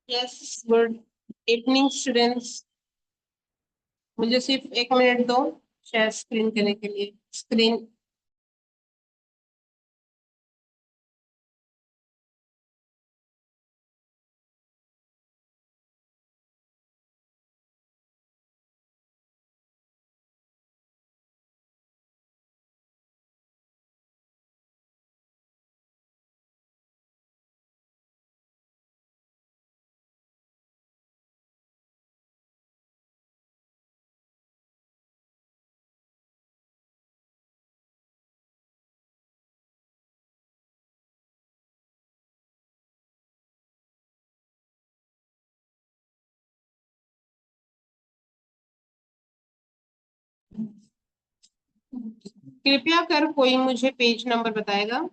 Yes, good evening students. मुझे सिर्फ 1 minute दो शेयर स्क्रीन करने के लिए. स्क्रीन कृपया कर कोई मुझे पेज नंबर बताएगा.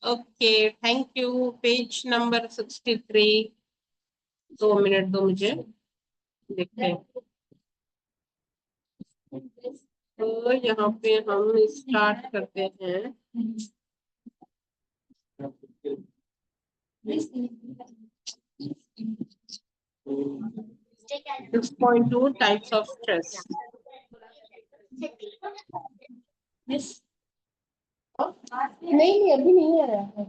Okay, thank you. Page number 63. 2 minute दो मुझे, देखते हैं. तो यहाँ पे हम स्टार्ट करते हैं. 6.2 टाइप्स ऑफ स्ट्रेस. नहीं, अभी नहीं आया है.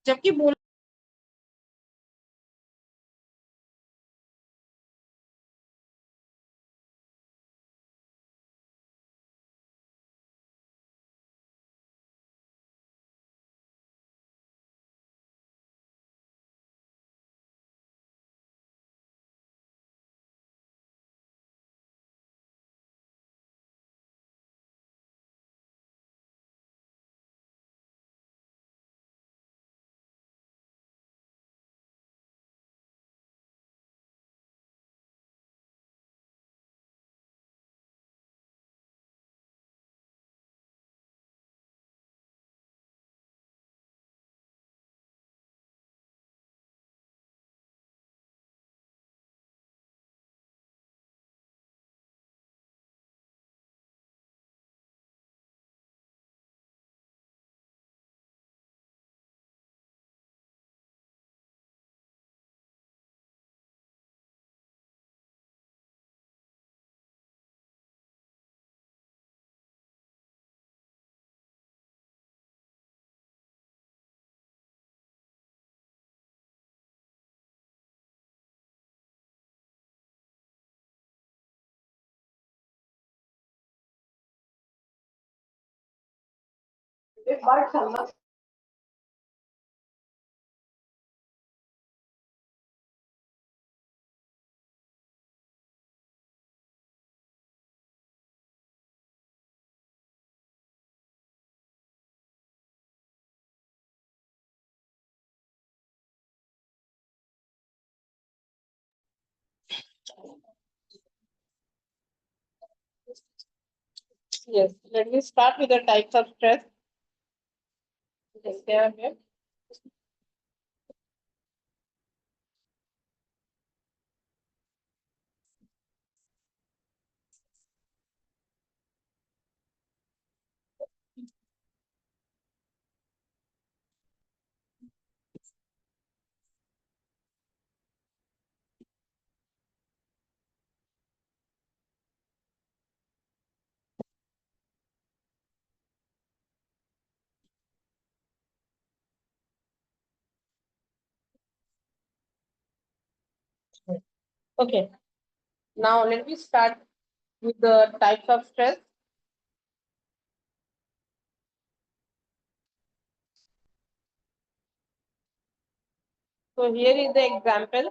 जबकि बोल yes, let me start with the types of stress. देखते हैं फिर. Okay, now let me start with the types of stress. So here is the example.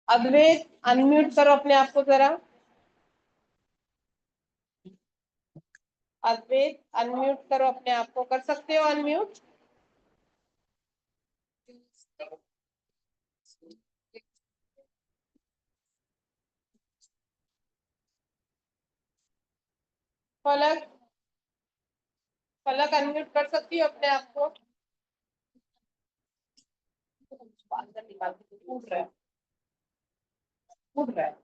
Advait unmute करो अपने आप को जरा। अद्वैत अनम्यूट करो अपने आप को, कर सकते हो अनम्यूट? फलक, फलक अनम्यूट कर सकती हो अपने आप को? निकाल के फूट रहा है, फूट रहा है।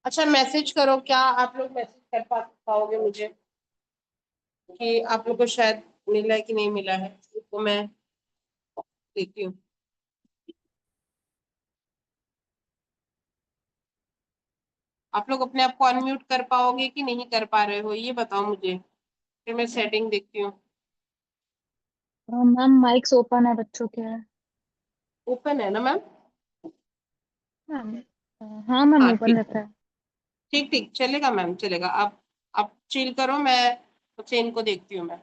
अच्छा मैसेज करो, क्या आप लोग मैसेज कर पाओगे मुझे कि आप लोग को शायद मिला है कि नहीं मिला है? तो मैं देखती हूँ। आप लोग अपने आप को अनम्यूट कर पाओगे कि नहीं कर पा रहे हो, ये बताओ मुझे, फिर मैं सेटिंग देखती हूँ। मैम माइक्स ओपन है बच्चों के। ओपन है ना मैम? मैम हाँ मैम हाँ ओपन ठीक, रहता है। ठीक ठीक चलेगा मैम, चलेगा। आप चिल करो, मैं चेन को देखती हूँ मैं।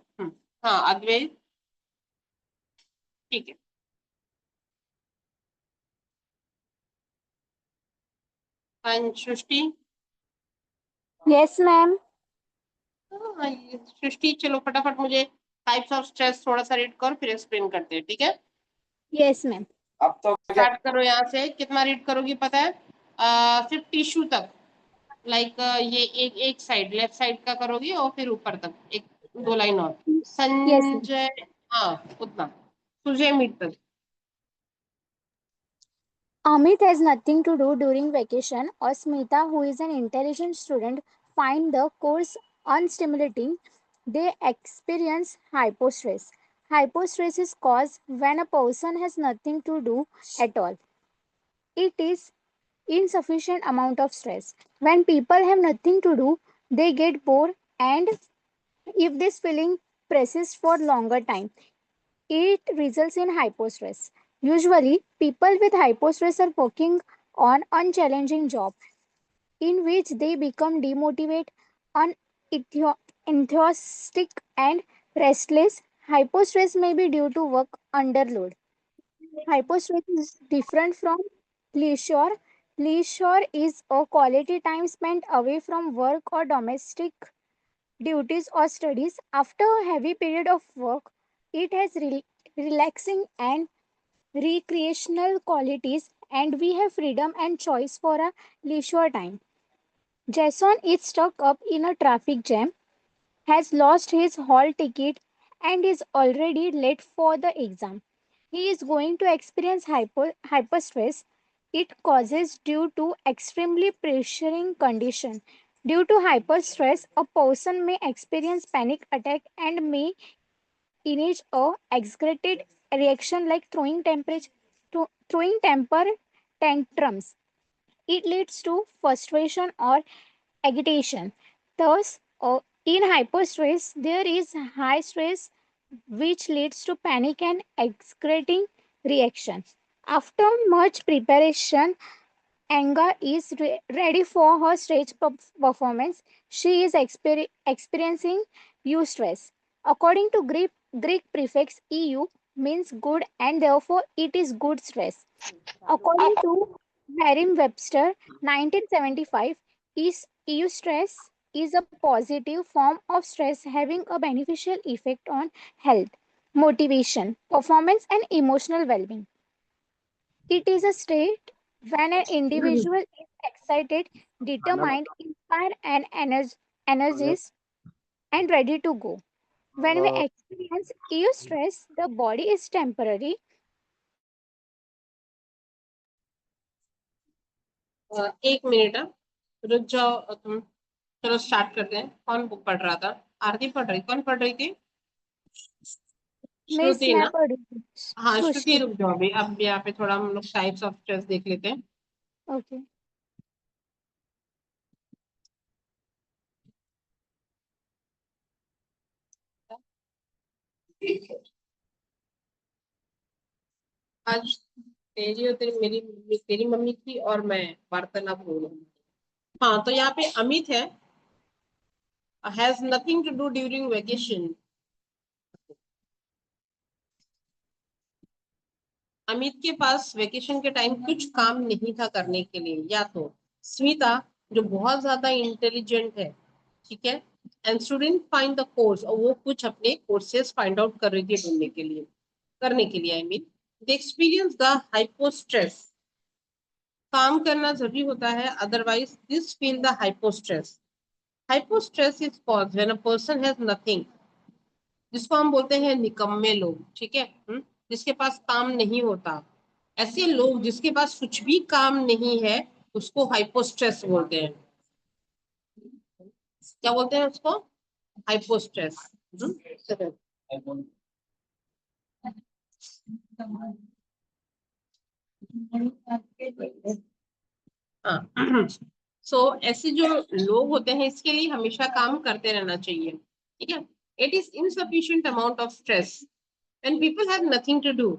हाँ अद्वैत, ठीक है। हाँ सृष्टि। Yes ma'am. हाँ ये सृष्टि, चलो फटाफट मुझे टाइप्स ऑफ स्ट्रेस थोड़ा सा रीड करो, फिर एक्सप्लेन करते हैं, ठीक है? Yes ma'am. अब तो स्टार्ट करो, यहाँ से कितना रीड करोगी पता है? सिर्फ टिश्यू तक, लाइक ये एक साइड लेफ्ट साइड का करोगी और फिर ऊपर तक एक 2 लाइन और Yes, ma'am. संजय, हाँ उतना, सुजय मीट तक। Amit has nothing to do during vacation, or Smita, who is an intelligent student, find the course unstimulating. They experience hypostress. Hypostress is caused when a person has nothing to do at all. It is insufficient amount of stress. When people have nothing to do, they get bored, and if this feeling persists for longer time, it results in hypostress. Usually, people with hypostress are working on unchallenging job in which they become demotivated, enthusiastic, and restless. Hypostress may be due to work underload. Hypostress is different from leisure. Leisure is a quality time spent away from work or domestic duties or studies. After a heavy period of work, it has relaxing and recreational qualities, and we have freedom and choice for a leisure time. Jason is stuck up in a traffic jam, has lost his hall ticket, and is already late for the exam. He is going to experience hyperstress. It causes due to extremely pressuring condition. Due to hyperstress, a person may experience panic attack and may initiate a exaggerated reaction like throwing temper tantrums. It leads to frustration or agitation. Thus, in hyperstress, there is high stress which leads to panic and exaggerating reaction. After much preparation, Anga is ready for her stage performance. She is experiencing eustress. According to Greek prefix EU means good, and therefore it is good stress. According to Merriam-Webster 1975, eustress is a positive form of stress having a beneficial effect on health, motivation, performance, and emotional well-being. It is a state when an individual is excited, determined, inspired, and energized and ready to go. When we experience eustress, the body is temporary. एक minute, रुक जाओ तुम। चलो start करते हैं। कौन book पढ़ रहा था? आरती पढ़ रही, कौन पढ़ रही थी? मिस श्रुति मैं ना? पढ़ी थी। हाँ श्रुति, सृष्टि। रुक जाओ अभी, अब यहाँ पे थोड़ा हम लोग टाइप्स ऑफ स्ट्रेस देख लेते हैं। ओके। आज तेरी और तेरी मम्मी की और मैं वार्तालाप हो रही हूँ। हाँ, तो यहाँ पे अमित है, has nothing to do during vacation. Amit के पास वेकेशन के टाइम कुछ काम नहीं था करने के लिए। या तो स्मिता, जो बहुत ज्यादा इंटेलिजेंट है, ठीक है, and student find the course, और वो कुछ अपने कोर्सेज फाइंड आउट कर रही थी, ढूंढने के लिए, करने के लिए, I mean the experience the hypostress. काम करना जरूरी होता है, otherwise this feel the hypostress. Hypostress is cause when a person has nothing, जिसको हम बोलते हैं निकम्मे लोग, ठीक है, जिसके पास काम नहीं होता। ऐसे लोग जिसके पास कुछ भी काम नहीं है, उसको हाइपोस्ट्रेस बोलते हैं। क्या बोलते हैं उसको? हाइपोस्ट्रेस। हाँ। सो ऐसे जो लोग होते हैं, इसके लिए हमेशा काम करते रहना चाहिए, ठीक है। It is insufficient amount of stress and people have nothing to do,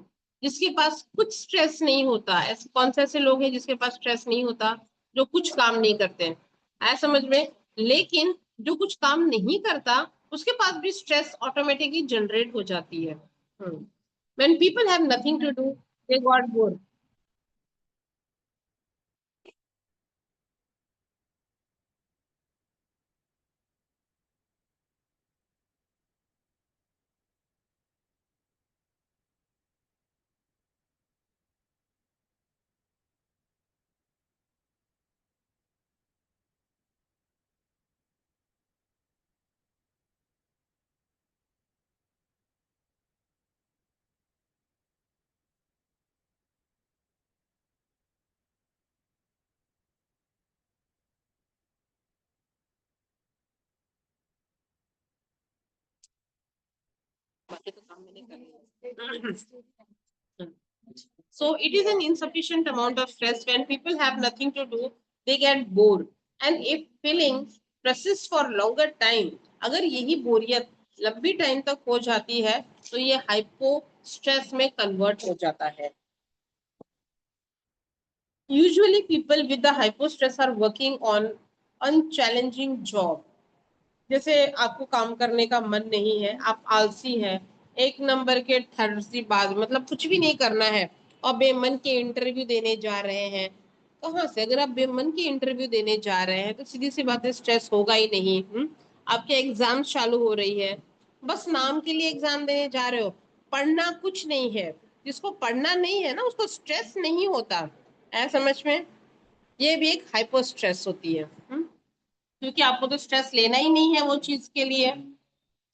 जिसके पास कुछ स्ट्रेस नहीं होता। ऐसे कौन से ऐसे लोग हैं जिसके पास स्ट्रेस नहीं होता? जो कुछ काम नहीं करते हैं, आया समझ में? लेकिन जो कुछ काम नहीं करता, उसके पास भी स्ट्रेस ऑटोमेटिकली जनरेट हो जाती है। When people have nothing to do, they got bored. काम मैंने कर लिया। So it is an insufficient amount of stress when people have nothing to do, they get bored. And if feeling persists for longer time, अगर यही बोरियत लंबी time तक हो जाती है तो ये हाइपो स्ट्रेस में कन्वर्ट हो जाता है. Usually people with the hypo stress are working on unchallenging job. जैसे आपको काम करने का मन नहीं है, आप आलसी हैं, एक नंबर के थर्सी बाज, मतलब कुछ भी नहीं करना है और बेमन के इंटरव्यू देने जा रहे हैं. कहाँ से? अगर आप बेमन के इंटरव्यू देने जा रहे हैं तो सीधी सी बात है, स्ट्रेस होगा ही नहीं. आपके एग्जाम चालू हो रही है, बस नाम के लिए एग्जाम देने जा रहे हो, पढ़ना कुछ नहीं है. जिसको पढ़ना नहीं है ना उसको स्ट्रेस नहीं होता है, समझ में? ये भी एक हाइपर स्ट्रेस होती है. क्योंकि आपको तो स्ट्रेस लेना ही नहीं है वो चीज के लिए.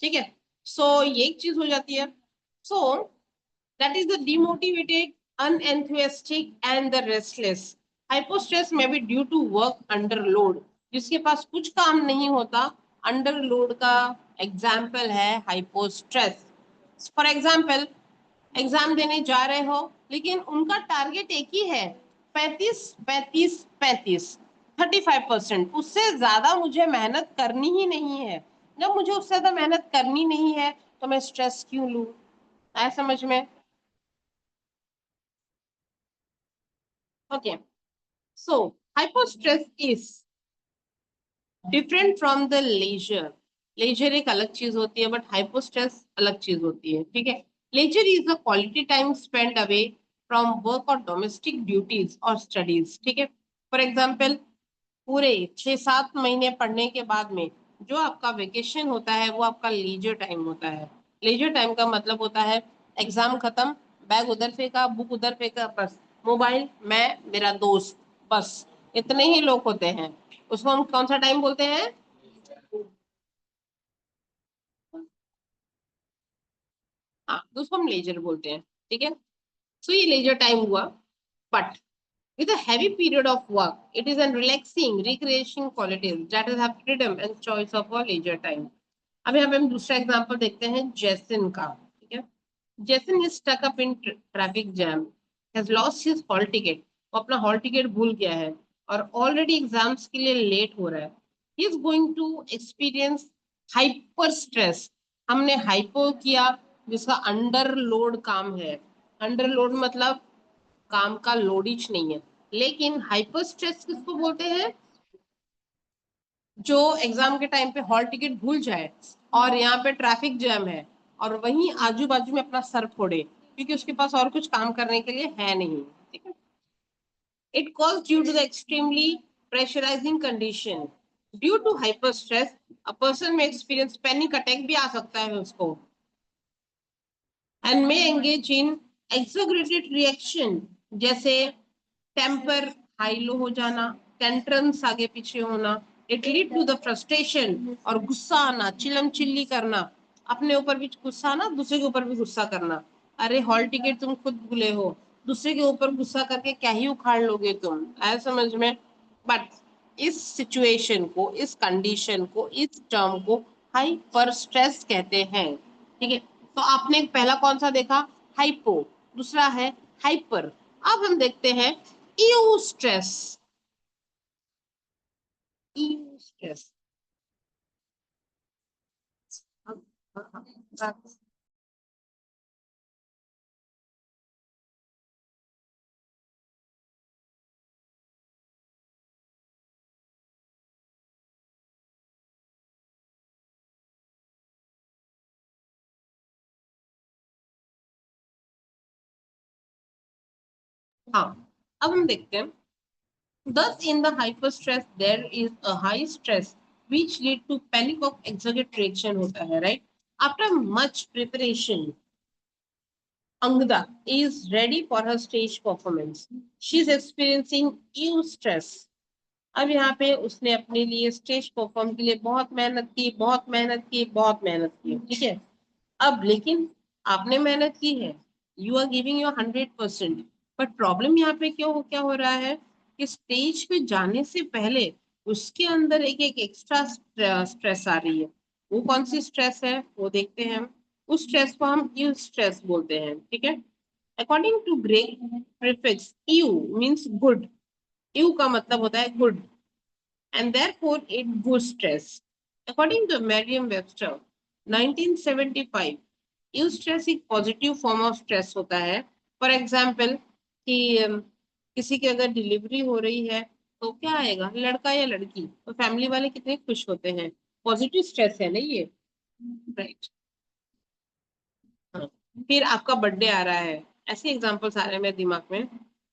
ठीक है, सो ये एक चीज हो जाती है. So that is the demotivated, unenthusiastic and the restless. Hyper stress में be due to work under load. जिसके पास कुछ काम नहीं होता, अंडर लोड का एग्जाम्पल है hyper stress. For example, exam देने जा रहे हो लेकिन उनका टारगेट एक ही है, 35 35%. उससे ज्यादा मुझे मेहनत करनी ही नहीं है. जब मुझे उससे ज्यादा मेहनत करनी नहीं है तो मैं स्ट्रेस क्यों लूं? आया समझ में? Okay, so hyper stress is different from the leisure. Leisure एक अलग चीज होती है बट हाइपर स्ट्रेस अलग चीज होती है. ठीक है, leisure is the quality time spend away from work और डोमेस्टिक ड्यूटीज और स्टडीज. ठीक है, फॉर एग्जाम्पल, पूरे 6-7 महीने पढ़ने के बाद में जो आपका वेकेशन होता है वो आपका लीजर टाइम होता है. लीजर टाइम का मतलब होता है एग्जाम खत्म, बैग उधर फेंका, बुक उधर फेंका, बस मोबाइल, मैं, मेरा दोस्त, बस इतने ही लोग होते हैं. उसको हम कौन सा टाइम बोलते हैं? हाँ, तो उसको हम लेजर बोलते हैं. ठीक है, सो ये लेजर टाइम हुआ. But with a heavy period of work, it is a relaxing, recreation qualities that is have freedom and choice of our leisure time. अब यहाँ पे हम दूसरा एग्जांपल देखते हैं जैसन का. ठीक है, Jason is stuck up in traffic jam, has lost his hall ticket. वो अपना हॉल टिकट भूल गया है और ऑलरेडी एग्जाम्स के लिए लेट हो रहा है. He is going to experience hyper stress. हमने हाइपो किया जिसका अंडर लोड काम है. अंडर लोड मतलब काम का लोडिच नहीं है. लेकिन हाइपर स्ट्रेस किसको बोलते हैं? जो एग्जाम के टाइम पे हॉल टिकट भूल जाए और यहाँ पे ट्रैफिक जैम है और वहीं आजू बाजू में अपना सर फोड़े क्योंकि उसके पास और कुछ काम करने के लिए है नहीं. ठीक है, it cause due to the extremely pressurising condition. Due to hyper stress a person में एक्सपीरियंस पैनिक अटैक भी आ सकता है उसको, and may engage in exaggerated reaction जैसे टेम्पर हाई लो हो जाना, टेंट्रम्स आगे पीछे होना. It lead to the frustration और गुस्सा आना, चिलम चिल्ली करना, अपने ऊपर भी गुस्सा आना, दूसरे के ऊपर भी गुस्सा करना. अरे हॉल टिकट तुम खुद भूले हो, दूसरे के ऊपर गुस्सा करके क्या ही उखाड़ लोगे तुम, ऐसा समझ में? बट इस सिचुएशन को, इस कंडीशन को, इस टर्म को हाइपर स्ट्रेस कहते हैं. ठीक है, तो आपने पहला कौन सा देखा? हाइपो. दूसरा है हाइपर. अब हम देखते हैं यूस्ट्रेस. यूस्ट्रेस, हाँ, अब हम देखते हैं. Thus, in the hyperstress, there is a high stress which lead to panic of exaggerate reaction होता है, right? After much preparation, Angda is ready for her stage performance. She is experiencing eustress. अब यहाँ पे उसने अपने लिए stage perform के लिए बहुत मेहनत की, बहुत मेहनत की, बहुत मेहनत की. ठीक है, अब लेकिन आपने मेहनत की है, you are giving your 100%. But problem यहाँ पे क्या हो रहा है कि स्टेज पे जाने से पहले उसके अंदर एक एक एक्स्ट्रा स्ट्रेस आ रही है. वो कौन सी स्ट्रेस है वो देखते हैं हम. उस स्ट्रेस को हम यू स्ट्रेस बोलते हैं, ठीक है। According to Greek prefix eu means good, eu का मतलब होता है good, and therefore it boosts stress. According to Merriam-Webster, 1975, eustress एक पॉजिटिव फॉर्म ऑफ स्ट्रेस होता है। फॉर एग्जाम्पल कि किसी की अगर डिलीवरी हो रही है तो क्या आएगा, लड़का या लड़की, तो फैमिली वाले कितने खुश होते हैं, पॉजिटिव स्ट्रेस है ना ये, राइट। हाँ। फिर आपका बर्थडे आ रहा है, ऐसे एग्जांपल्स आ रहे हैं मेरे दिमाग में।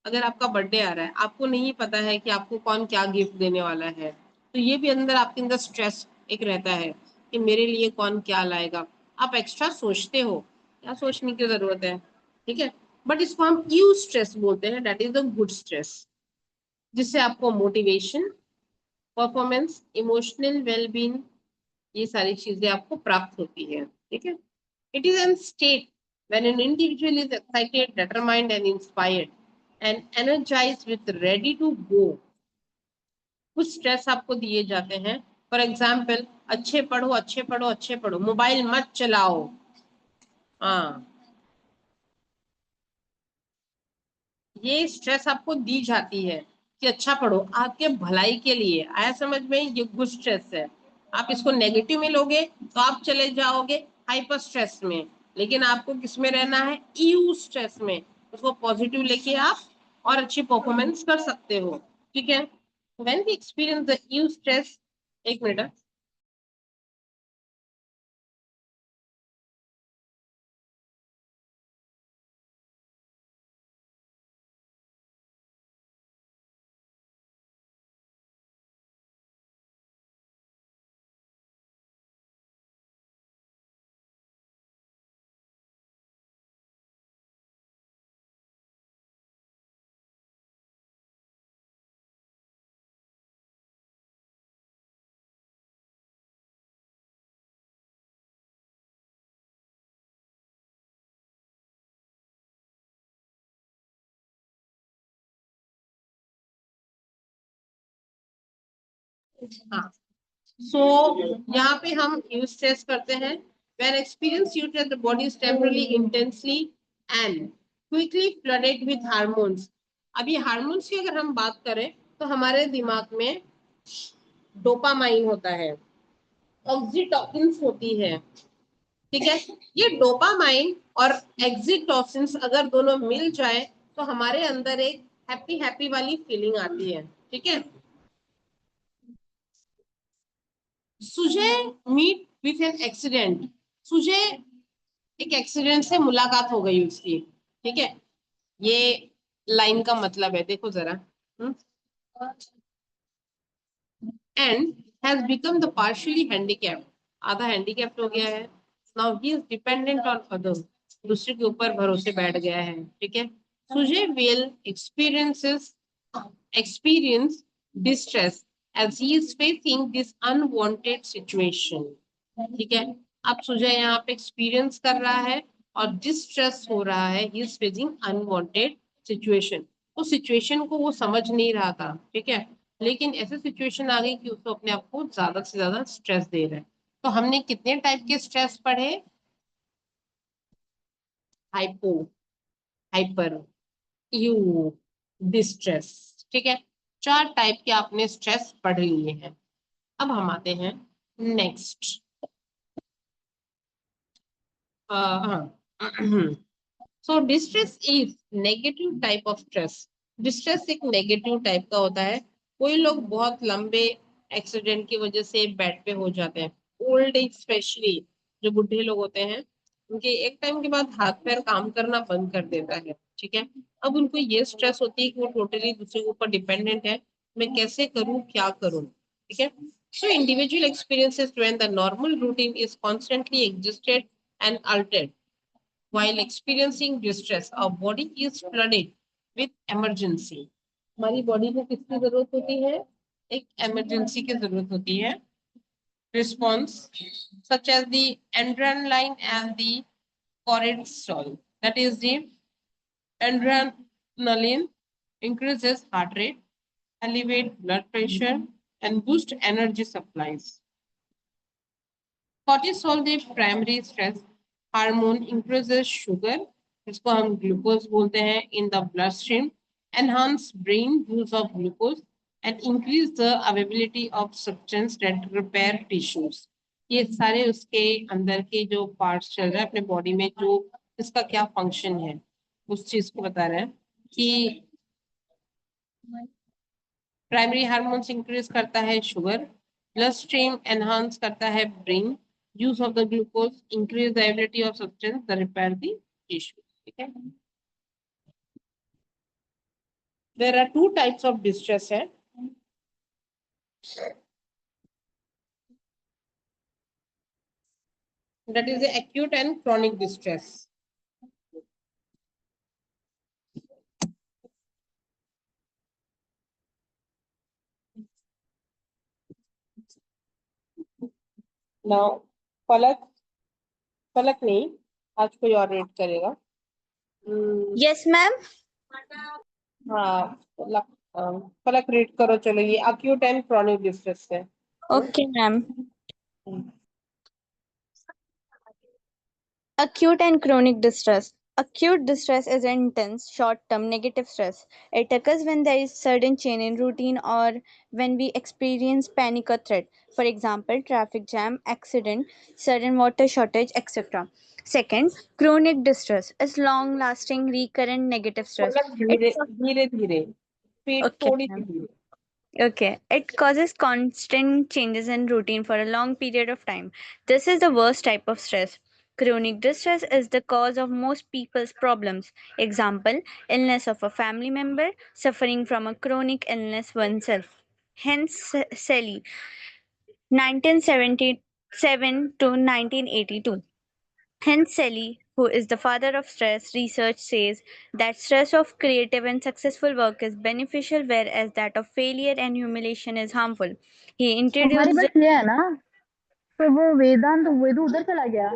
अगर आपका बर्थडे आ रहा है, आपको नहीं पता है कि आपको कौन क्या गिफ्ट देने वाला है, तो ये भी अंदर आपके अंदर स्ट्रेस एक रहता है कि मेरे लिए कौन क्या लाएगा। आप एक्स्ट्रा सोचते हो, क्या सोचने की जरूरत है, ठीक है। बट इसको हम यू स्ट्रेस बोलते हैं, that is the good stress, जिससे आपको मोटिवेशन, परफॉर्मेंस, इमोशनल वेलबींग, ये सारी चीजें आपको प्राप्त होती है, ठीक है। It is a state when an individual is excited, determined, and inspired, and energized with ready to go. कुछ स्ट्रेस आपको दिए जाते हैं, फॉर एग्जाम्पल अच्छे पढ़ो, अच्छे पढ़ो, अच्छे पढ़ो, मोबाइल मत चलाओ। हाँ, ये स्ट्रेस आपको दी जाती है कि अच्छा पढ़ो, आपके भलाई के लिए आया समझ में, ये गुड स्ट्रेस है। आप इसको नेगेटिव में लोगे तो आप चले जाओगे हाइपर स्ट्रेस में, लेकिन आपको किस में रहना है, यू स्ट्रेस में। उसको पॉजिटिव लेके आप और अच्छी परफॉर्मेंस कर सकते हो, ठीक है। When we experience the eustress, एक मिनट, हाँ। सो यहाँ पे हम यूज स्ट्रेस करते हैं, when experience you that the body is temporarily intensely and quickly flooded with hormones। अभी हार्मोन्स की अगर हम बात करें तो हमारे दिमाग में डोपामाइन होता है, ऑक्सीटोसिन्स होती है, ठीक है। ये डोपामाइन और एक्सीटोसिन्स अगर दोनों मिल जाए तो हमारे अंदर एक हैप्पी हैप्पी वाली फीलिंग आती है, ठीक है। Sujay meet with an accident, Sujay एक एक्सीडेंट से मुलाकात हो गई उसकी, ठीक है। ये लाइन का मतलब है, देखो जरा, and has become the partially handicapped, आधा हैंडीकैप्ड हो गया है। Now he is dependent on others, दूसरे के ऊपर भरोसे बैठ गया है, ठीक है। Sujay will experience distress as he is facing this unwanted situation, ठीक है। अब सुजय यहाँ पे एक्सपीरियंस कर रहा है और डिस्ट्रेस हो रहा है, he is facing unwanted situation. उस सिचुएशन को वो समझ नहीं रहा था, ठीक है, लेकिन ऐसे सिचुएशन आ गई कि उसको अपने आप को ज्यादा से ज्यादा स्ट्रेस दे रहा है। तो हमने कितने टाइप के स्ट्रेस पढ़े, हाइपो, हाइपर, यू, डिस्ट्रेस, ठीक है। चार टाइप के आपने स्ट्रेस पढ़ लिए हैं। अब हम आते हैं नेक्स्ट, हाँ। So distress is negative type of stress. Distress एक नेगेटिव टाइप का होता है। कोई लोग बहुत लंबे एक्सीडेंट की वजह से बेड पे हो जाते हैं, ओल्ड एज स्पेशली, जो बुढ़े लोग होते हैं, उनके एक टाइम के बाद हाथ पैर काम करना बंद कर देता है, ठीक है। अब उनको ये स्ट्रेस होती है कि वो टोटली दूसरे के ऊपर डिपेंडेंट है, मैं कैसे करूं, क्या करूं, ठीक है। So individual experiences when the normal routine is constantly existed and altered while experiencing distress, our body is flooded with emergency। हमारी बॉडी को किसकी जरूरत होती है, एक इमरजेंसी की जरूरत होती है। Response such as the adrenaline and the cortisol, that is the adrenaline increases heart rate, elevate blood pressure, and boost energy supplies। Cortisol, the primary stress hormone increases sugar, जिसको हम ग्लूकोज बोलते हैं, in the blood stream, enhance brain use of glucose and increase the availability of substance that repair tissues. ये सारे उसके अंदर के जो पार्ट्स चल रहे हैं अपने बॉडी में, जो इसका क्या फंक्शन है उस चीज को बता रहे हैं कि प्राइमरी हार्मोन्स इंक्रीज करता है शुगर, ब्लड स्ट्रीम एनहांस करता है brain use of the glucose, increase the ability of substance the repair the tissue. ठीक है। There are two types of distress है। That is the acute and chronic distress. Now, Palak Palak नहीं, आज कोई और read करेगा। Yes ma'am. हाँ, Palak red करो। चलो, ये acute and chronic distress है। Okay ma'am. Acute and chronic distress. Acute distress is intense, short-term negative stress. It occurs when there is sudden change in routine or when we experience panic or threat. For example, traffic jam, accident, sudden water shortage, etc. Second, chronic distress is long-lasting, recurrent negative stress. पलक धीरे धीरे धीरे, speed Okay, थोड़ी सी ma'am. धीरे। Okay, it causes constant changes in routine for a long period of time. This is the worst type of stress. Chronic distress is the cause of most people's problems. Example, illness of a family member, suffering from a chronic illness oneself. Hence, Sally, 1977 to 1982. Hence, Sally, who is the father of stress, research says that stress of creative and successful work is beneficial, whereas that of failure and humiliation is harmful. He हमारे introduced पास ये है ना, तो वो वेदांत वेदू उधर चला गया।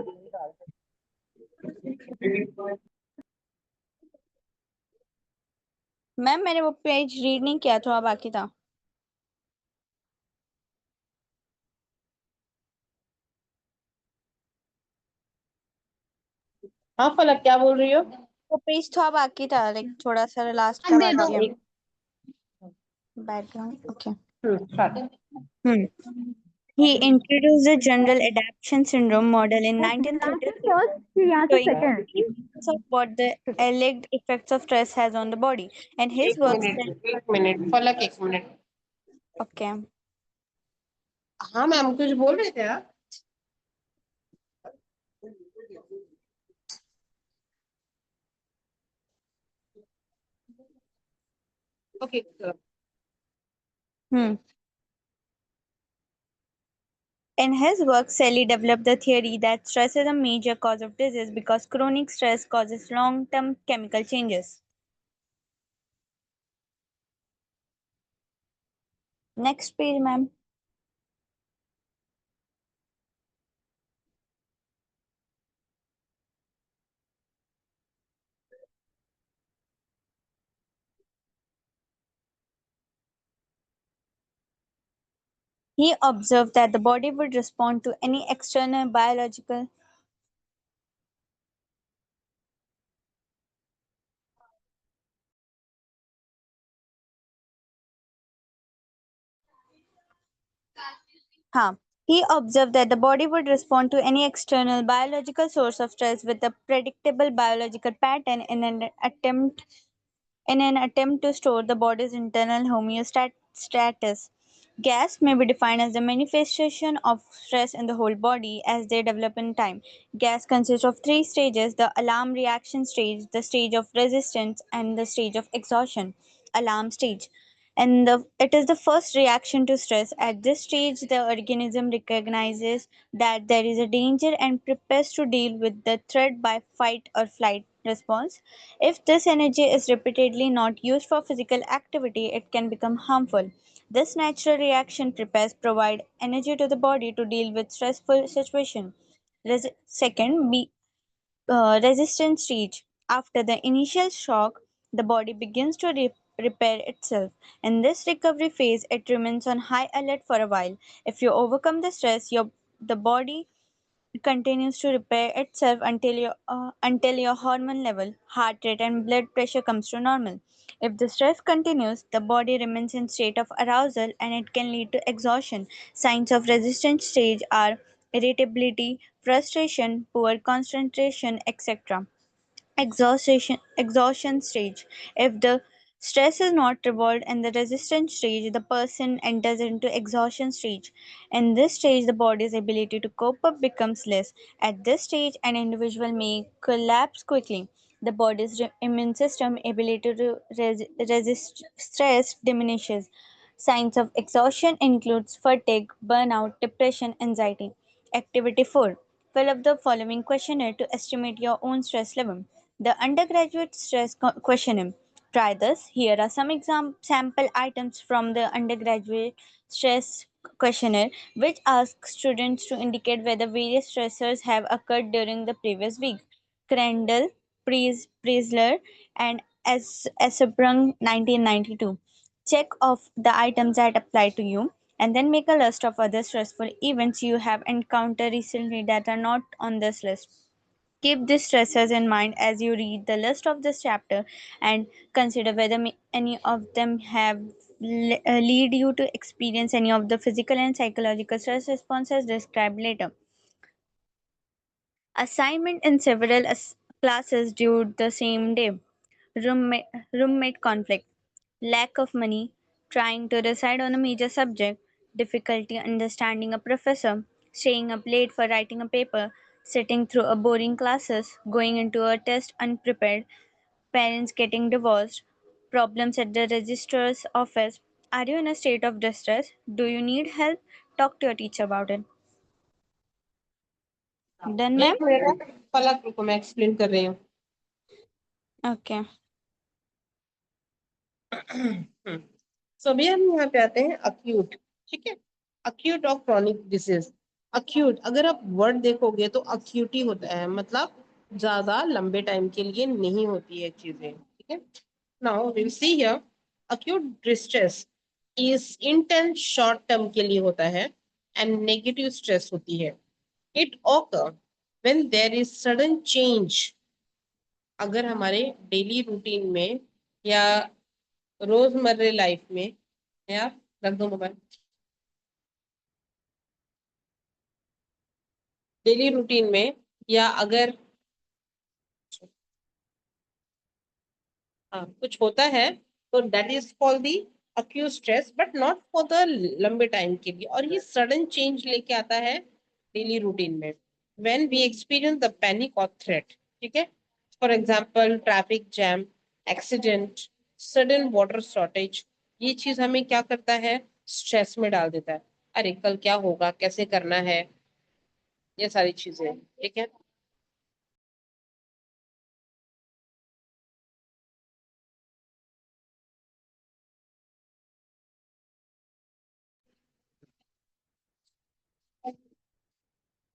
Ma'am मैंने वो पेज रीड नहीं किया, थोड़ा बाकी था। हाँ पलक, क्या बोल रही हो? वो पेज थोड़ा बाकी था, लाइक थोड़ा सा लास्ट दे का दो। बाकी है। Background okay. Start. He introduced the general adaptation syndrome model in यहाँ 1933, से फर्स्ट, फिर यहाँ से showing the second. significance of what the alleged effects of stress has on the body. And his एक work मिनट, एक minute पलक, एक minute. okay. हाँ ma'am, कुछ बोल रहे थे आप? Okay. Hmm. In his work, Sally developed the theory that stress is a major cause of disease because chronic stress causes long-term chemical changes. Next page, ma'am. He observed that the body would respond to any external biological He observed that the body would respond to any external biological source of stress with a predictable biological pattern in an attempt to store the body's internal homeostasis. Gas may be defined as the manifestation of stress in the whole body as they develop in time. Gas consists of three stages: the alarm reaction stage, the stage of resistance, and the stage of exhaustion. Alarm stage. And it is the first reaction to stress. At this stage, the organism recognizes that there is a danger and prepares to deal with the threat by fight or flight response. If this energy is repeatedly not used for physical activity, it can become harmful. This natural reaction prepares provide energy to the body to deal with stressful situation. Second, resistance stage. After the initial shock, the body begins to repair itself. In this recovery phase, it remains on high alert for a while. If you overcome the stress, the body continues to repair itself until your hormone level, heart rate, and blood pressure comes to normal. If the stress continues, the body remains in state of arousal and it can lead to exhaustion. Signs of resistant stage are irritability, frustration, poor concentration, etc. Exhaustion stage. If the stress is not resolved in the resistance stage, the person enters into exhaustion stage. In this stage, the body's ability to cope up becomes less. At this stage, an individual may collapse quickly. The body's immune system ability to resist stress diminishes. Signs of exhaustion includes fatigue, burnout, depression, anxiety. Activity 4. Fill up the following questionnaire to estimate your own stress level. The undergraduate stress questionnaire. Try this. Here are some sample items from the undergraduate stress questionnaire, which asks students to indicate whether various stressors have occurred during the previous week. Crandall, Priesler, and Esbrung 1992. Check off the items that apply to you and then make a list of other stressful events you have encountered recently that are not on this list. Keep these stressors in mind as you read the list of this chapter and consider whether any of them have lead you to experience any of the physical and psychological stress responses described later. Assignment in several classes due the same day. Roommate conflict. Lack of money, trying to decide on a major subject, difficulty understanding a professor, staying up late for writing a paper, sitting through a boring classes, going into a test unprepared, parents getting divorced, problems at the registrar's office. Are you in a state of distress? Do you need help? Talk to your teacher about it. Done, ma'am? एक minute पलक रुको मैं explain कर रही हूँ. Okay. सो अभी हम यहाँ पे आते हैं अक्यूट. ठीक है, अक्यूट और क्रॉनिक डिसीज. अक्यूट अगर आप वर्ड देखोगे तो अक्यूटी होता है, मतलब ज्यादा लंबे टाइम के लिए नहीं होती है चीजें. ठीक है, now will see here acute distress is intense short term के लिए होता है एंड नेगेटिव स्ट्रेस होती है. It occur when there is sudden change. अगर हमारे डेली रूटीन में या रोजमर्रे लाइफ में, या रख दो मोबाइल, डेली रूटीन में या अगर कुछ होता है तो that is called the acute stress, but not for the लंबे टाइम के लिए. और ये सडन चेंज लेके आता है डेली रूटीन में when we experience the panic और थ्रेट. ठीक है, for example traffic jam, accident, sudden water shortage. ये चीज हमें क्या करता है, स्ट्रेस में डाल देता है. अरे कल क्या होगा, कैसे करना है, ये सारी चीजें. ठीक है,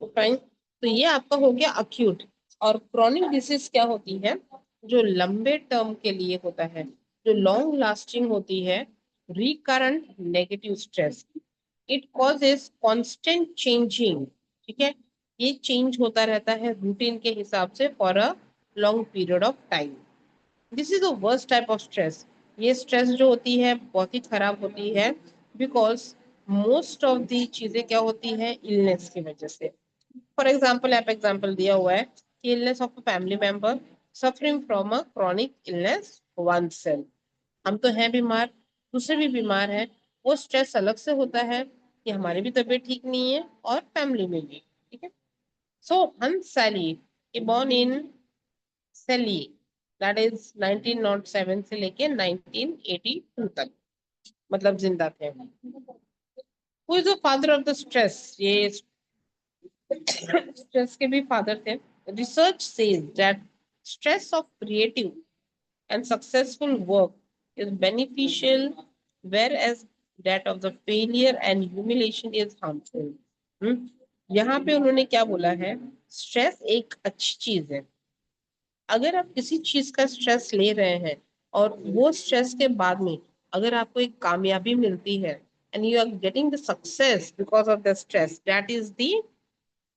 तो फाइन. तो ये आपका हो गया अक्यूट. और क्रॉनिक डिसीज क्या होती है, जो लंबे टर्म के लिए होता है, जो लॉन्ग लास्टिंग होती है. Recurrent negative stress, it causes constant changing. ठीक है, ये चेंज होता रहता है रूटीन के हिसाब से for a long period of time. This is the worst type of stress. ये स्ट्रेस जो होती है बहुत ही खराब होती है, बिकॉज मोस्ट ऑफ दी चीजें क्या होती है, इलनेस की वजह से. फॉर एग्जाम्पल आप एग्जाम्पल दिया हुआ है कि illness of a family member suffering from a chronic illness one self. हम तो हैं बीमार, दूसरे भी बीमार है. वो स्ट्रेस अलग से होता है कि हमारी भी तबीयत ठीक नहीं है और फैमिली में भी. ठीक है, सो हंस सैली बॉर्न इन सेली, दैट इज 1907 से लेके 1982 तक, मतलब जिंदा थे. Who is the father of the stress, ये स्ट्रेस के भी फादर थे. Research says that stress of creative and successful work is beneficial, whereas that of the failure and humiliation is harmful. यहाँ पे उन्होंने क्या बोला है, स्ट्रेस एक अच्छी चीज है. अगर आप किसी चीज का स्ट्रेस ले रहे हैं और वो स्ट्रेस के बाद में अगर आपको एक कामयाबी मिलती है and you are getting the success because of the stress, that is the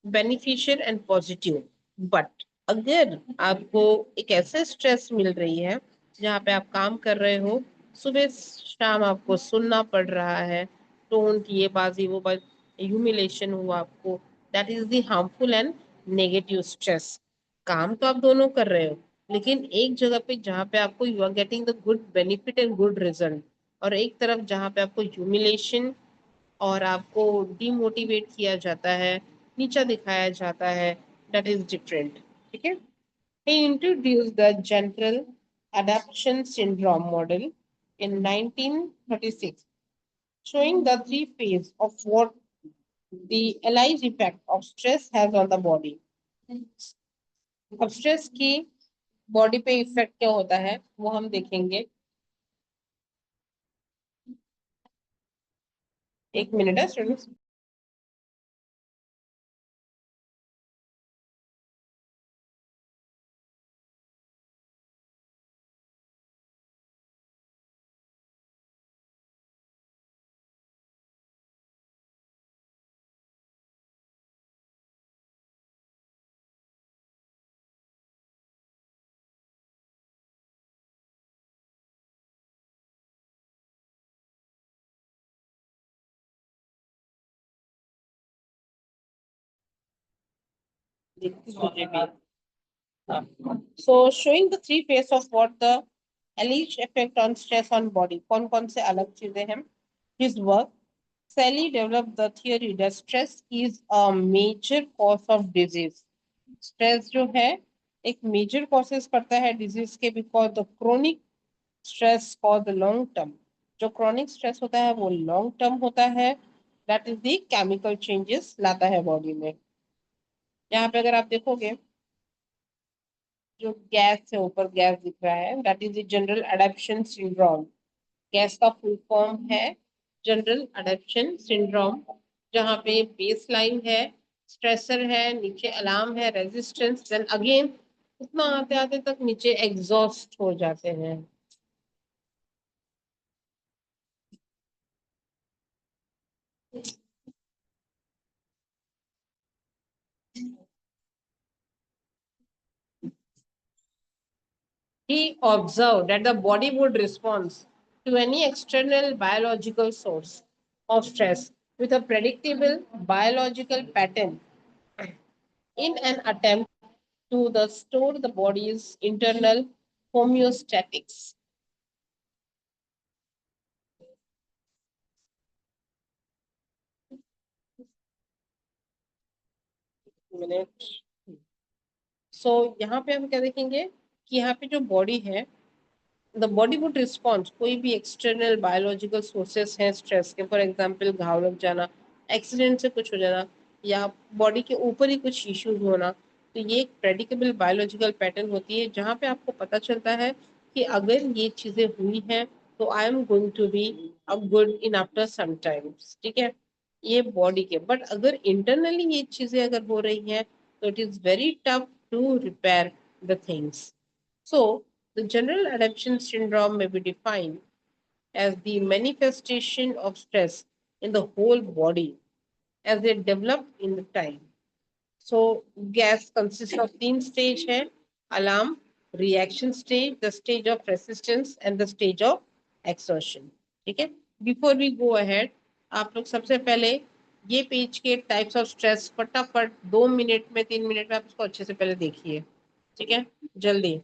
beneficial and positive. But अगर आपको एक ऐसे स्ट्रेस मिल रही है जहाँ पे आप काम कर रहे हो, सुबह शाम आपको सुनना पड़ रहा है, टोंट ये बाजी वो बात, ह्यूमिलेशन हुआ आपको, that is the harmful and negative stress. काम तो आप दोनों कर रहे हो, लेकिन एक जगह पे जहाँ पे आपको you are getting the good benefit and good result, और एक तरफ जहाँ पे आपको ह्यूमिलेशन और आपको डिमोटिवेट किया जाता है, नीचा दिखाया जाता है, दैट इज डिफरेंट। ठीक है। He introduced the general adaptation syndrome model in 1936, showing the three phases of what the alleged effect of stress has on the body. अब स्ट्रेस की बॉडी पे इफेक्ट क्या होता है वो हम देखेंगे। एक मिनट है students. So showing the three phases of what the alleged effect on stress on body, कौन कौन से अलग चीजें हैं। His work, Sally developed the theory that stress is a major cause of disease. Stress जो है एक major causes करता है disease के, because the chronic stress cause the long term, जो chronic stress होता है वो long term होता है, that is the chemical changes लाता है body में। यहाँ पे अगर आप देखोगे जो गैस है, ऊपर गैस दिख रहा है, that is the general adaptation syndrome. Gas का फुल फॉर्म है जनरल अडेप्शन सिंड्रोम, जहाँ पे बेस लाइन है, स्ट्रेसर है, नीचे अलार्म है, रेजिस्टेंस, देन अगेन उतना आते आते तक नीचे एग्जॉस्ट हो जाते हैं। He observed that the body would respond to any external biological source of stress with a predictable biological pattern in an attempt to the store the body's internal homeostatics. Minute. So यहाँ पे हम क्या देखेंगे कि यहाँ पे जो body है, द बॉडी वुड रिस्पॉन्ड, कोई भी एक्सटर्नल बायोलॉजिकल सोर्सेस हैं स्ट्रेस के, फॉर एग्जांपल घाव लग जाना, एक्सीडेंट से कुछ हो जाना, या बॉडी के ऊपर ही कुछ इश्यूज होना, तो ये एक प्रेडिक्टेबल बायोलॉजिकल पैटर्न होती है जहाँ पे आपको पता चलता है कि अगर ये चीजें हुई हैं तो I am going to be a good in after some times. ठीक है, ये बॉडी के, बट अगर इंटरनली ये चीजें अगर हो रही हैं तो it is very tough to repair the things. So, the general adaptation syndrome may be defined as the manifestation of stress in the whole body as they develop in the time. So, gas consists of three stages है, alarm, reaction stage, the stage of resistance and the stage of exhaustion. ठीक है, before we go ahead, आप लोग सबसे पहले ये page के types of stress फटाफट 2 मिनट में 3 मिनट में आप इसको अच्छे से पहले देखिए। ठीक है, जल्दी।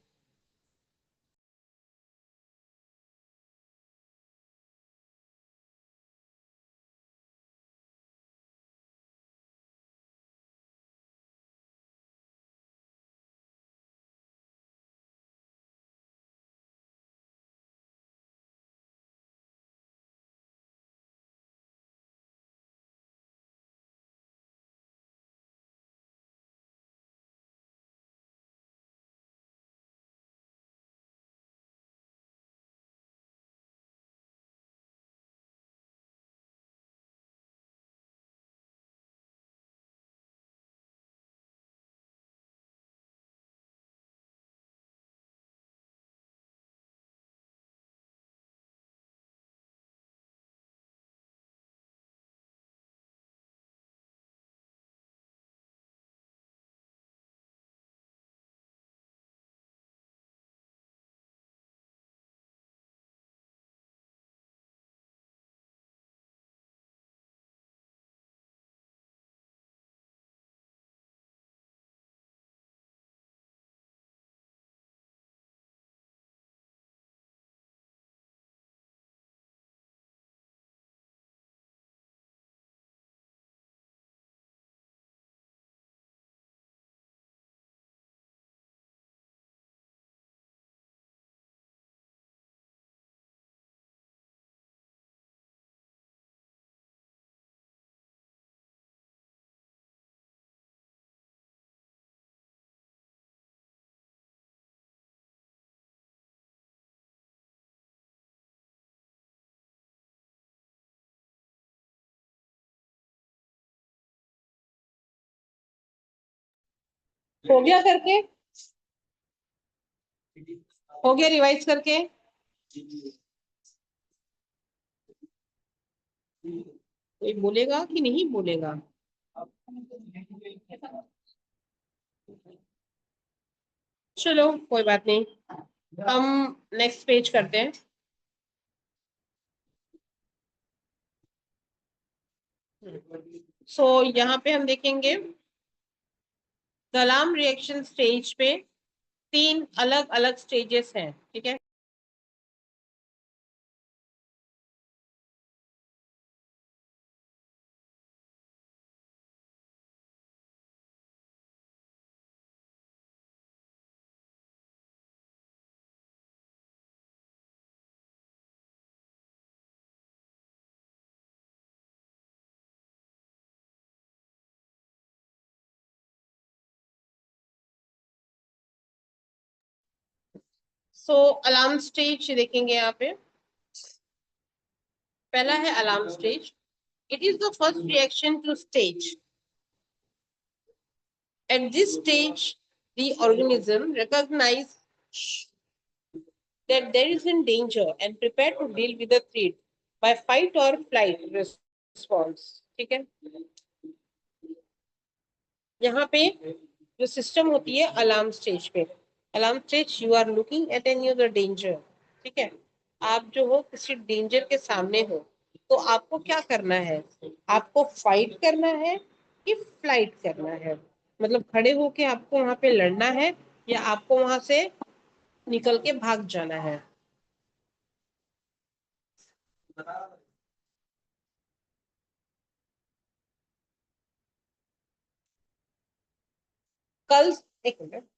हो गया करके, हो गया रिवाइज करके? कोई बोलेगा कि नहीं बोलेगा? चलो कोई बात नहीं, हम नेक्स्ट पेज करते हैं। सो यहाँ पे हम देखेंगे कलाम रिएक्शन स्टेज पे 3 अलग अलग स्टेजेस हैं, ठीक है। सो अलार्म स्टेज देखेंगे यहाँ पे। पहला है alarm stage. It is the first reaction to stage. At this stage, the organism recognizes that there is in danger and prepare to deal with the threat by fight or flight response. ठीक है, यहाँ पे जो system होती है alarm stage पे, alarm stage you are looking at any other danger, ठीक है। आप जो हो किसी डेंजर के सामने हो, तो आपको क्या करना है? आपको फाइट करना है कि फ्लाइट करना है? मतलब खड़े होके आपको वहां पे लड़ना है या आपको वहां से निकल के भाग जाना है? कल, एक minute,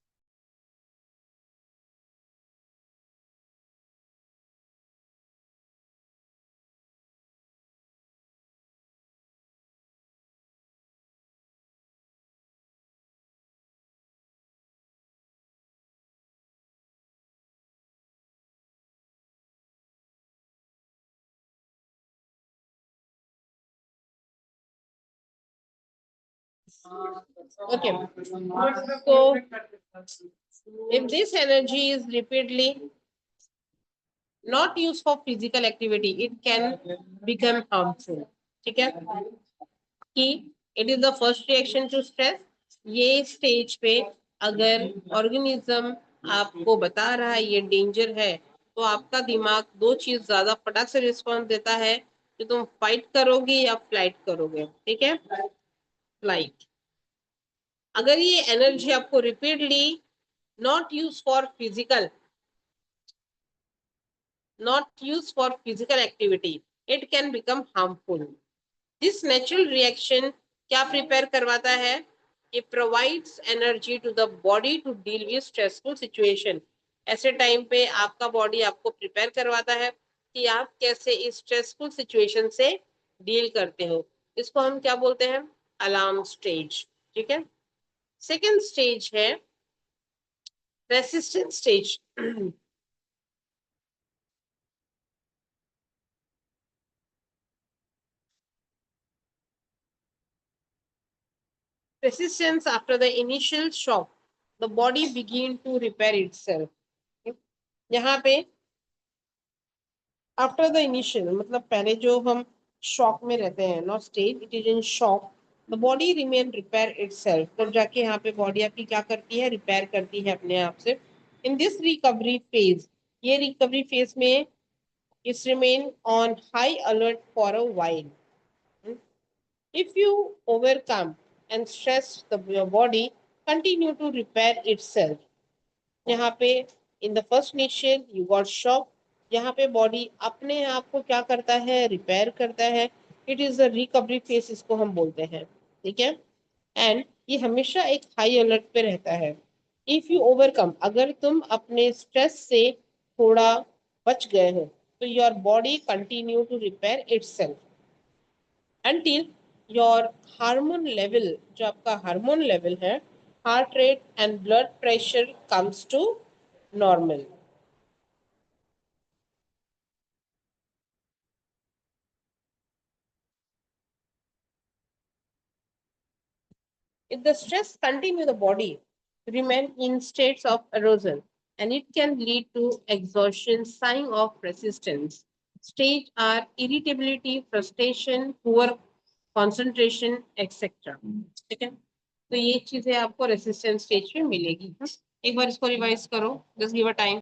okay. So if this energy is repeatedly not used for physical activity, it can become harmful, ठीक है। कि it is the first reaction to stress. ये स्टेज पे अगर ऑर्गेनिज्म आपको बता रहा है ये डेंजर है, तो आपका दिमाग दो चीज ज्यादा फटाक से रिस्पॉन्स देता है कि तुम फाइट करोगे या फ्लाइट करोगे, ठीक है, फ्लाइट। अगर ये एनर्जी आपको repeatedly not use for physical, not used for physical activity, it can become harmful. This natural reaction क्या प्रिपेयर करवाता है? It provides energy to the body to deal with stressful situation. ऐसे time पे आपका body आपको prepare करवाता है कि आप कैसे इस स्ट्रेसफुल सिचुएशन से डील करते हो। इसको हम क्या बोलते हैं? अलार्म स्टेज, ठीक है। सेकेंड स्टेज है resistance stage. Resistance after the initial shock, the body begin to repair itself. यहाँ पे आफ्टर द इनिशियल मतलब पहले जो हम शॉक में रहते हैं, not state, it is in shock, the body remain repair itself. तब जाके यहाँ पे बॉडी आपकी क्या करती है? रिपेयर करती है अपने आप से। इन दिस रिकवरी फेज, ये रिकवरी फेज में it's remain on high alert for a while. If you overcome and stress your body, continue to repair itself. यहाँ पे in the first initial you got shock, यहाँ पे body अपने आप को क्या करता है? रिपेयर करता है। It is the recovery face, इसको हम बोलते हैं, ठीक है। एंड ये हमेशा एक हाई अलर्ट पे रहता है। इफ यू ओवरकम, अगर तुम अपने स्ट्रेस से थोड़ा बच गए हो, तो your body continue to repair itself until your hormone level, जो आपका हार्मोन लेवल है, heart rate and blood pressure comes to normal. If the stress continue the body, remain in states of erosion, and it can lead to exhaustion, sign of resistance. Stage are irritability, frustration, poor concentration, etc. ठीक है, तो ये चीजें आपको resistance stage में मिलेगी. एक बार इसको रिवाइज करो, just give a time.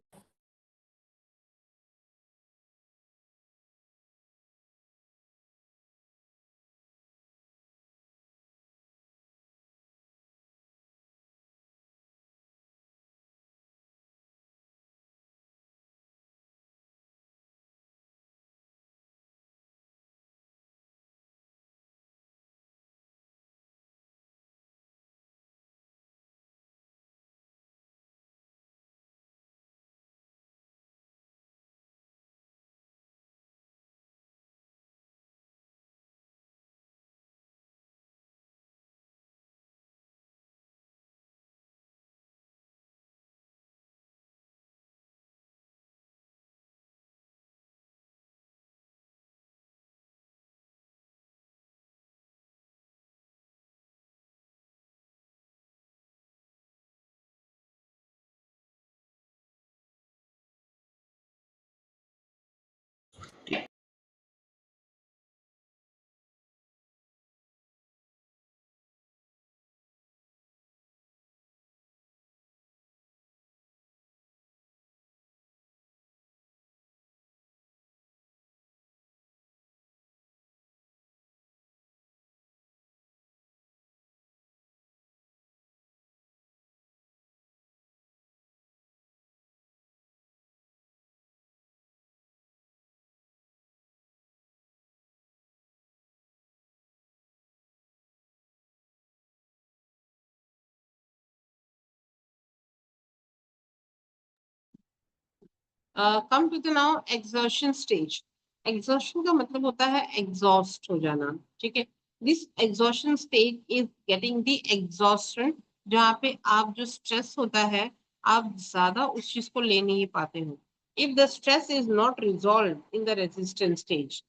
Come to the now exhaustion stage. Exhaustion का मतलब होता है एग्जॉस्ट हो जाना. ठीक है, this exhaustion stage is getting the exhaustion, जहाँ पे आप जो स्ट्रेस होता है आप ज्यादा उस चीज को ले नहीं पाते हो. If the stress is not resolve in the resistance stage,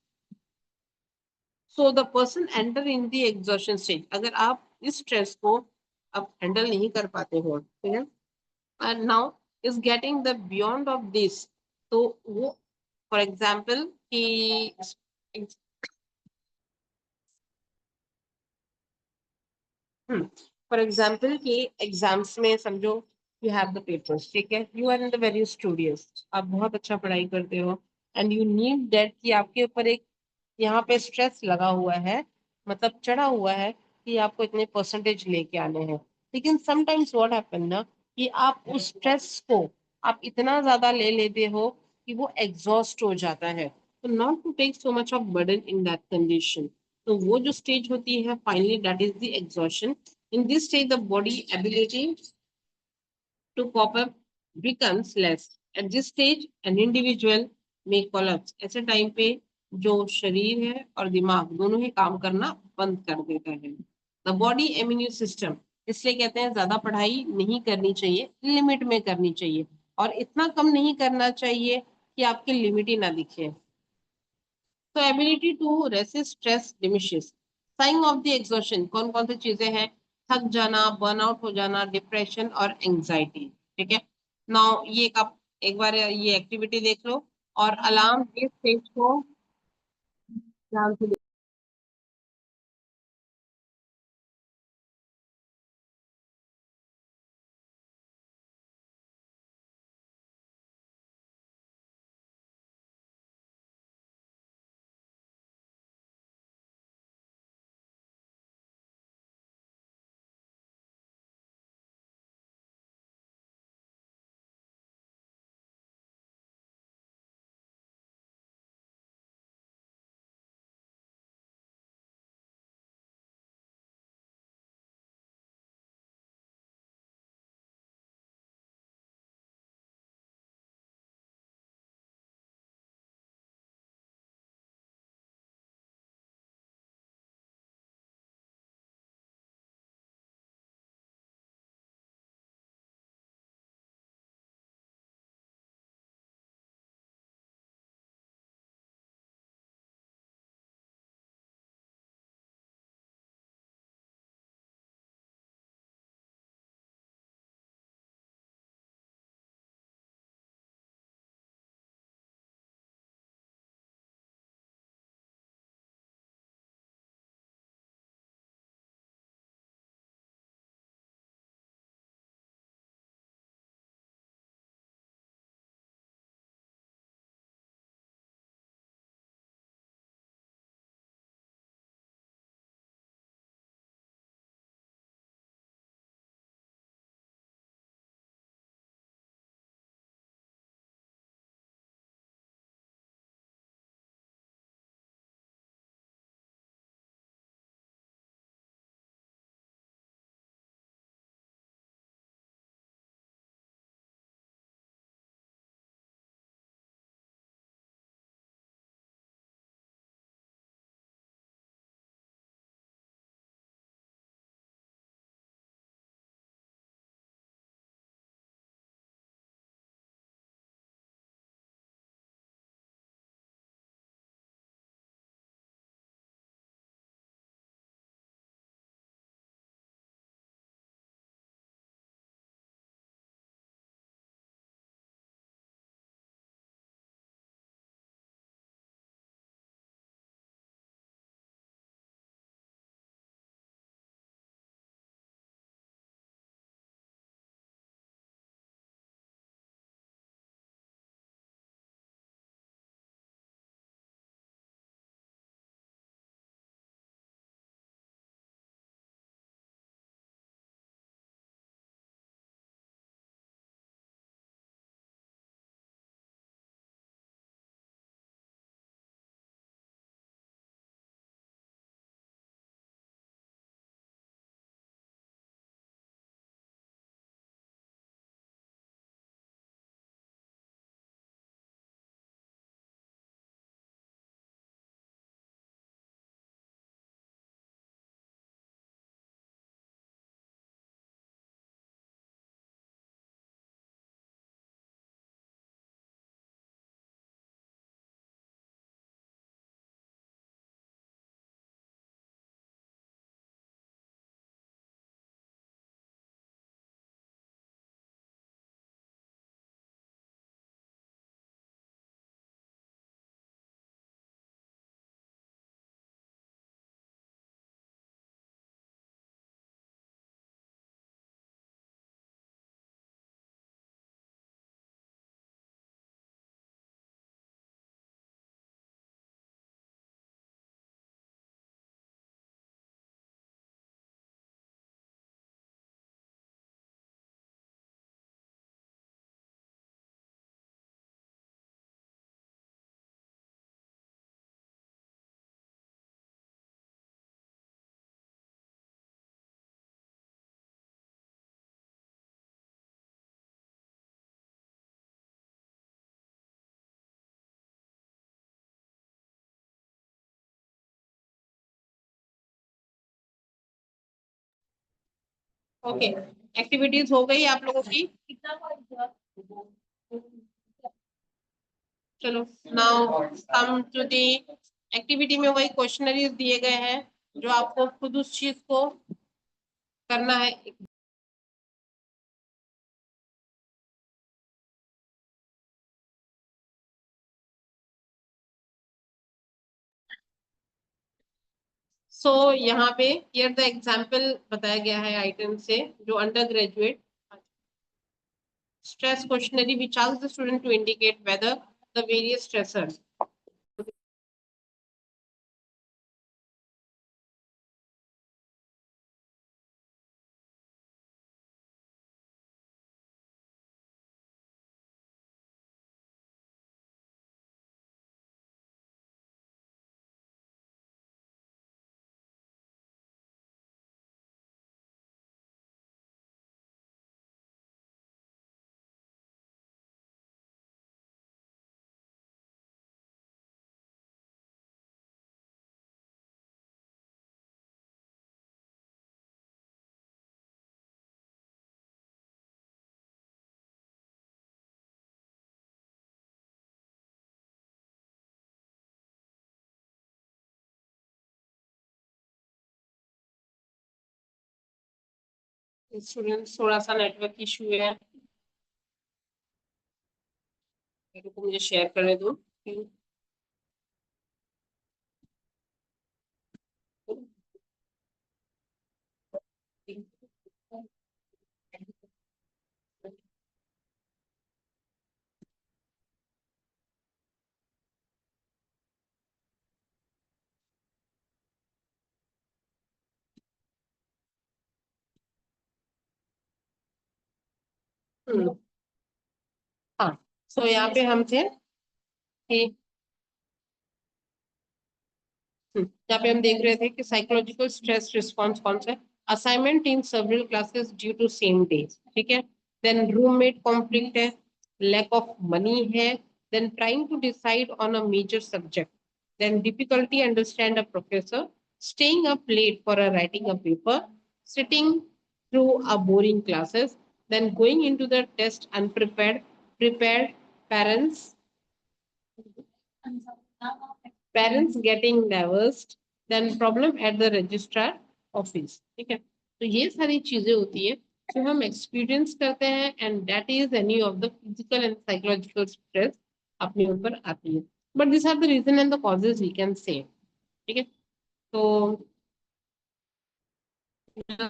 so the person enter in the exhaustion stage. अगर आप इस स्ट्रेस को आप हैंडल नहीं कर पाते हो, ठीक है, and now is getting the beyond of this. तो वो फॉर एग्जाम्पल कि फॉर एग्जाम्पल कि एग्जाम्स में समझो यू हैव द पेपर्स. ठीक है, you are in the very studious, आप बहुत अच्छा पढ़ाई करते हो एंड यू नीड दैट कि आपके ऊपर एक यहाँ पे स्ट्रेस लगा हुआ है, मतलब चढ़ा हुआ है कि आपको इतने परसेंटेज लेके आने हैं. लेकिन समटाइम्स व्हाट हैपन ना, कि आप उस स्ट्रेस को आप इतना ज्यादा ले लेते हो कि वो एग्जॉस्ट हो जाता है. तो not to take so much of burden in that condition. तो वो जो स्टेज होती है finally that is the exhaustion. In this stage the body ability to cope up becomes less. At this stage, an individual may collapse. ऐसे time पे जो शरीर है और दिमाग दोनों ही काम करना बंद कर देता है. द बॉडी इम्यून सिस्टम, इसलिए कहते हैं ज्यादा पढ़ाई नहीं करनी चाहिए, लिमिट में करनी चाहिए, और इतना कम नहीं करना चाहिए कि आपकी लिमिट ही ना दिखे. तो ability to resist stress diminishes. Sign of the exhaustion कौन कौन सी चीजें हैं? थक जाना, बर्नआउट हो जाना, डिप्रेशन और एंजाइटी. ठीक है, नाउ ये आप एक बार ये एक्टिविटी देख लो और अलार्म के स्टेज को ध्यान से ओके, एक्टिविटीज हो गई आप लोगों की? चलो, now come to the activity में वही क्वेश्चनरीज दिए गए हैं जो आपको खुद उस चीज को करना है। यहाँ पे हियर द एग्जांपल बताया गया है आइटम से जो under graduate stress questionnaire which asks the student to indicate whether the various stressors. Students थोड़ा सा नेटवर्क इशू है, तो मुझे शेयर करने दो। हाँ, सो यहाँ पे हम थे कि यहाँ पे हम देख रहे थे कि साइकोलॉजिकल स्ट्रेस रिस्पॉन्स कौन सा है। Assignment in several classes due to same day, ठीक है। देन रूममेट कॉन्फ्लिक्ट है, लैक ऑफ मनी है, then trying to decide on a major subject, then difficulty understand a professor, staying up late for a writing a paper, sitting through a boring classes, then going into the test prepared parents parents getting divorced, then problem at the registrar office, ठीक है। तो ये सारी चीजें होती है जो हम एक्सपीरियंस करते हैं and that is any of the physical and psychological stress अपने ऊपर आती है। But this are the reason and the causes we can say, ठीक है। तो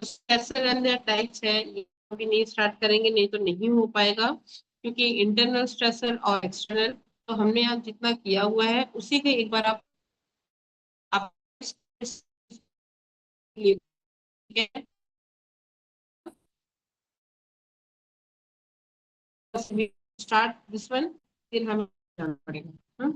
स्ट्रेसर एंड देयर टाइप्स है, ये अभी नहीं स्टार्ट करेंगे, नहीं तो नहीं हो पाएगा, क्योंकि इंटरनल स्ट्रेसर और एक्सटर्नल तो हमने यहाँ जितना किया हुआ है उसी के एक बार आप स्टार्ट दिस वन, फिर हमें जाना पड़ेगा।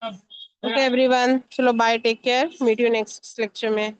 ओके एवरीवन, चलो bye, take care, meet you next lecture में।